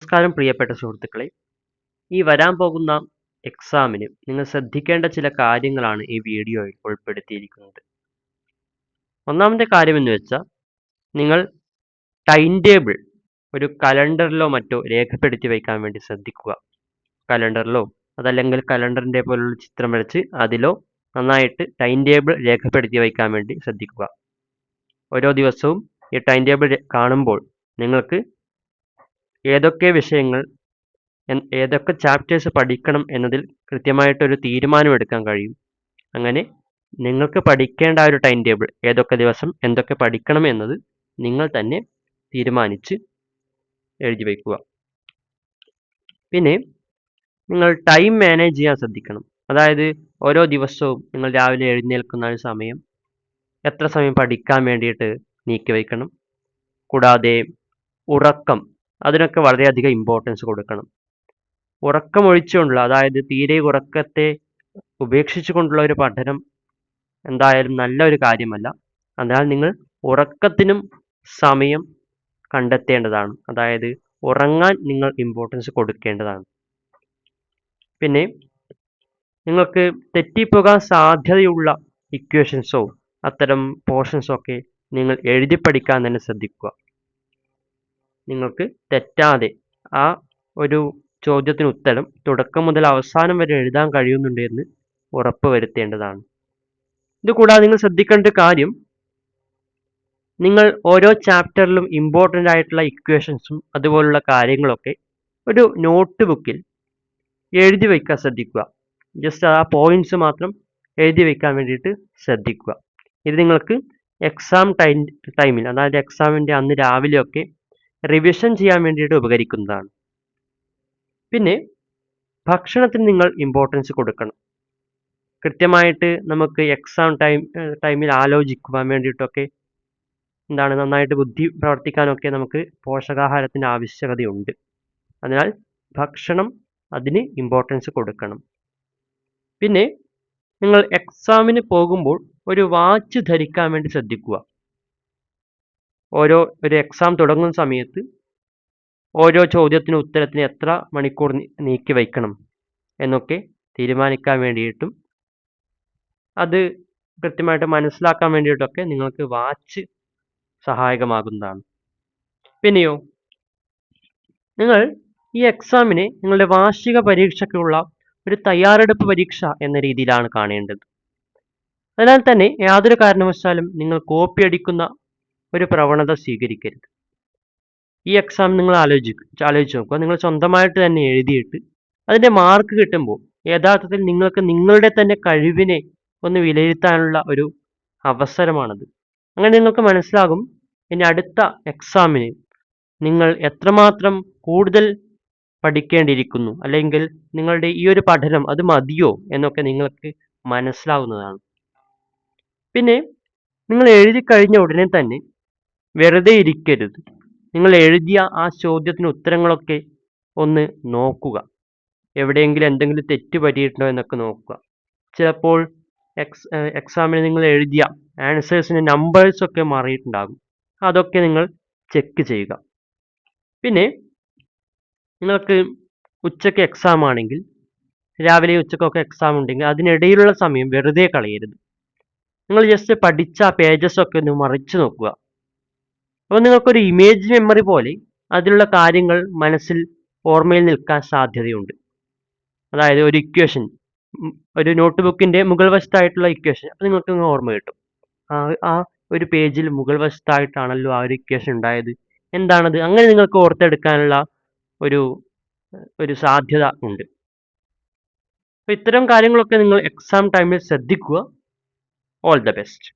നമസ്കാരം പ്രിയപ്പെട്ട സുഹൃത്തുക്കളെ. ഈ വരാൻ പോകുന്ന എക്സാമിന് നിങ്ങൾ ശ്രദ്ധിക്കേണ്ട ചില കാര്യങ്ങളാണ് ഈ വീഡിയോയിൽ ഉൾപ്പെടുത്തിയിരിക്കുന്നത്. ഒന്നാമത്തെ കാര്യമെന്ന് വെച്ചാൽ നിങ്ങൾ ടൈം ടേബിൾ ഒരു കലണ്ടറിലോ മറ്റോ രേഖപ്പെടുത്തി വയ്ക്കാൻ വേണ്ടി ശ്രദ്ധിക്കുക. കലണ്ടറിലോ അതല്ലെങ്കിൽ കലണ്ടറിൻ്റെ പോലുള്ള ചിത്രം വരച്ച് അതിലോ നന്നായിട്ട് ടൈം ടേബിൾ രേഖപ്പെടുത്തി വയ്ക്കാൻ വേണ്ടി ശ്രദ്ധിക്കുക. ഓരോ ദിവസവും ഈ ടൈം ടേബിൾ കാണുമ്പോൾ നിങ്ങൾക്ക് ഏതൊക്കെ വിഷയങ്ങൾ ഏതൊക്കെ ചാപ്റ്റേഴ്സ് പഠിക്കണം എന്നതിൽ കൃത്യമായിട്ടൊരു തീരുമാനമെടുക്കാൻ കഴിയും. അങ്ങനെ നിങ്ങൾക്ക് പഠിക്കേണ്ട ആ ഒരു ടൈം ടേബിൾ ഏതൊക്കെ ദിവസം എന്തൊക്കെ പഠിക്കണം എന്നത് നിങ്ങൾ തന്നെ തീരുമാനിച്ച് എഴുതി വയ്ക്കുക. പിന്നെ നിങ്ങൾ ടൈം മാനേജ് ചെയ്യാൻ ശ്രദ്ധിക്കണം. അതായത് ഓരോ ദിവസവും നിങ്ങൾ രാവിലെ എഴുന്നേൽക്കുന്ന ഒരു സമയം എത്ര സമയം പഠിക്കാൻ വേണ്ടിയിട്ട് നീക്കി വയ്ക്കണം. കൂടാതെ ഉറക്കം, അതിനൊക്കെ വളരെയധികം ഇമ്പോർട്ടൻസ് കൊടുക്കണം. ഉറക്കമൊഴിച്ചുകൊണ്ടുള്ള, അതായത് തീരെ ഉറക്കത്തെ ഉപേക്ഷിച്ചുകൊണ്ടുള്ള ഒരു പഠനം എന്തായാലും നല്ലൊരു കാര്യമല്ല. അതിനാൽ നിങ്ങൾ ഉറക്കത്തിനും സമയം കണ്ടെത്തേണ്ടതാണ്. അതായത് ഉറങ്ങാൻ നിങ്ങൾ ഇമ്പോർട്ടൻസ് കൊടുക്കേണ്ടതാണ്. പിന്നെ നിങ്ങൾക്ക് തെറ്റിപ്പോകാൻ സാധ്യതയുള്ള ഇക്വേഷൻസോ അത്തരം പോർഷൻസോ ഒക്കെ നിങ്ങൾ എഴുതി പഠിക്കാൻ തന്നെ ശ്രദ്ധിക്കുക. നിങ്ങൾക്ക് തെറ്റാതെ ആ ഒരു ചോദ്യത്തിന് ഉത്തരം തുടക്കം മുതൽ അവസാനം വരെ എഴുതാൻ കഴിയുന്നുണ്ട് എന്ന് ഉറപ്പ് വരുത്തേണ്ടതാണ്. ഇതുകൂടാതെ നിങ്ങൾ ശ്രദ്ധിക്കേണ്ട കാര്യം, നിങ്ങൾ ഓരോ ചാപ്റ്ററിലും ഇമ്പോർട്ടൻ്റ് ആയിട്ടുള്ള ഇക്വേഷൻസും അതുപോലുള്ള കാര്യങ്ങളൊക്കെ ഒരു നോട്ട് ബുക്കിൽ എഴുതി വയ്ക്കാൻ ശ്രദ്ധിക്കുക. ജസ്റ്റ് ആ പോയിന്റ്സ് മാത്രം എഴുതി വയ്ക്കാൻ വേണ്ടിയിട്ട് ശ്രദ്ധിക്കുക. ഇത് നിങ്ങൾക്ക് എക്സാം ടൈമിൽ, അതായത് എക്സാമിൻ്റെ അന്ന് രാവിലെയൊക്കെ റിവിഷൻ ചെയ്യാൻ വേണ്ടിയിട്ട് ഉപകരിക്കുന്നതാണ്. പിന്നെ ഭക്ഷണത്തിന് നിങ്ങൾ ഇമ്പോർട്ടൻസ് കൊടുക്കണം. കൃത്യമായിട്ട് നമുക്ക് എക്സാം ടൈമിൽ ആലോചിക്കുവാൻ വേണ്ടിയിട്ടൊക്കെ നന്നായിട്ട് ബുദ്ധി പ്രവർത്തിക്കാനൊക്കെ നമുക്ക് പോഷകാഹാരത്തിൻ്റെ ആവശ്യകതയുണ്ട്. അതിനാൽ ഭക്ഷണം അതിന് ഇമ്പോർട്ടൻസ് കൊടുക്കണം. പിന്നെ നിങ്ങൾ എക്സാമിന് പോകുമ്പോൾ ഒരു വാച്ച് ധരിക്കാൻ വേണ്ടി ശ്രദ്ധിക്കുക. ഒരു എക്സാം തുടങ്ങുന്ന സമയത്ത് ഓരോ ചോദ്യത്തിനും ഉത്തരത്തിന് എത്ര മണിക്കൂർ നീക്കി വയ്ക്കണം എന്നൊക്കെ തീരുമാനിക്കാൻ വേണ്ടിയിട്ടും അത് കൃത്യമായിട്ട് മനസ്സിലാക്കാൻ വേണ്ടിയിട്ടൊക്കെ നിങ്ങൾക്ക് വാച്ച് സഹായകമാകുന്നതാണ്. പിന്നെയോ, നിങ്ങൾ ഈ എക്സാമിനെ നിങ്ങളുടെ വാർഷിക പരീക്ഷയ്ക്കുള്ള ഒരു തയ്യാറെടുപ്പ് പരീക്ഷ എന്ന രീതിയിലാണ് കാണേണ്ടത്. അതിനാൽ തന്നെ യാതൊരു കാരണവശാലും നിങ്ങൾ കോപ്പി അടിക്കുന്ന ഒരു പ്രവണത സ്വീകരിക്കരുത്. ഈ എക്സാം നിങ്ങൾ ആലോചിച്ച് നോക്കുക. നിങ്ങൾ സ്വന്തമായിട്ട് തന്നെ എഴുതിയിട്ട് അതിൻ്റെ മാർക്ക് കിട്ടുമ്പോൾ യഥാർത്ഥത്തിൽ നിങ്ങൾക്ക് നിങ്ങളുടെ തന്നെ കഴിവിനെ ഒന്ന് വിലയിരുത്താനുള്ള ഒരു അവസരമാണത്. അങ്ങനെ നിങ്ങൾക്ക് മനസ്സിലാകും ഇനി അടുത്ത എക്സാമിന് നിങ്ങൾ എത്രമാത്രം കൂടുതൽ പഠിക്കേണ്ടിയിരിക്കുന്നു, അല്ലെങ്കിൽ നിങ്ങളുടെ ഈ ഒരു പഠനം അത് മതിയോ എന്നൊക്കെ നിങ്ങൾക്ക് മനസ്സിലാവുന്നതാണ്. പിന്നെ നിങ്ങൾ എഴുതി കഴിഞ്ഞ ഉടനെ തന്നെ വെറുതെ ഇരിക്കരുത്. നിങ്ങൾ എഴുതിയ ആ ചോദ്യത്തിന് ഉത്തരങ്ങളൊക്കെ ഒന്ന് നോക്കുക. എവിടെയെങ്കിലും എന്തെങ്കിലും തെറ്റ് പറ്റിയിട്ടുണ്ടോ എന്നൊക്കെ നോക്കുക. ചിലപ്പോൾ എക്സാമിന് നിങ്ങൾ എഴുതിയ ആൻസേഴ്സിൻ്റെ നമ്പേഴ്സൊക്കെ മാറിയിട്ടുണ്ടാകും. അതൊക്കെ നിങ്ങൾ ചെക്ക് ചെയ്യുക. പിന്നെ നിങ്ങൾക്ക് ഉച്ചയ്ക്ക് എക്സാം ആണെങ്കിൽ, രാവിലെ ഉച്ചക്കൊക്കെ എക്സാം ഉണ്ടെങ്കിൽ അതിനിടയിലുള്ള സമയം വെറുതെ കളയരുത്. നിങ്ങൾ ജസ്റ്റ് പഠിച്ച പേജസൊക്കെ ഒന്ന് മറിച്ച് നോക്കുക. അപ്പോൾ നിങ്ങൾക്കൊരു ഇമേജ് മെമ്മറി പോലെ അതിലുള്ള കാര്യങ്ങൾ മനസ്സിൽ ഓർമ്മയിൽ നിൽക്കാൻ സാധ്യതയുണ്ട്. അതായത് ഒരു ഇക്വേഷൻ, ഒരു നോട്ട് ബുക്കിൻ്റെ മുകൾ വശത്തായിട്ടുള്ള ഇക്വേഷൻ അത് നിങ്ങൾക്ക് ഓർമ്മ കിട്ടും. ആ ഒരു പേജിൽ മുകൾ വശത്തായിട്ടാണല്ലോ ആ ഒരു ഇക്വേഷൻ ഉണ്ടായത്, എന്താണത്, അങ്ങനെ നിങ്ങൾക്ക് ഓർത്തെടുക്കാനുള്ള ഒരു സാധ്യത ഉണ്ട്. അപ്പോൾ ഇത്തരം കാര്യങ്ങളൊക്കെ നിങ്ങൾ എക്സാം ടൈമിൽ ശ്രദ്ധിക്കുക. All the best.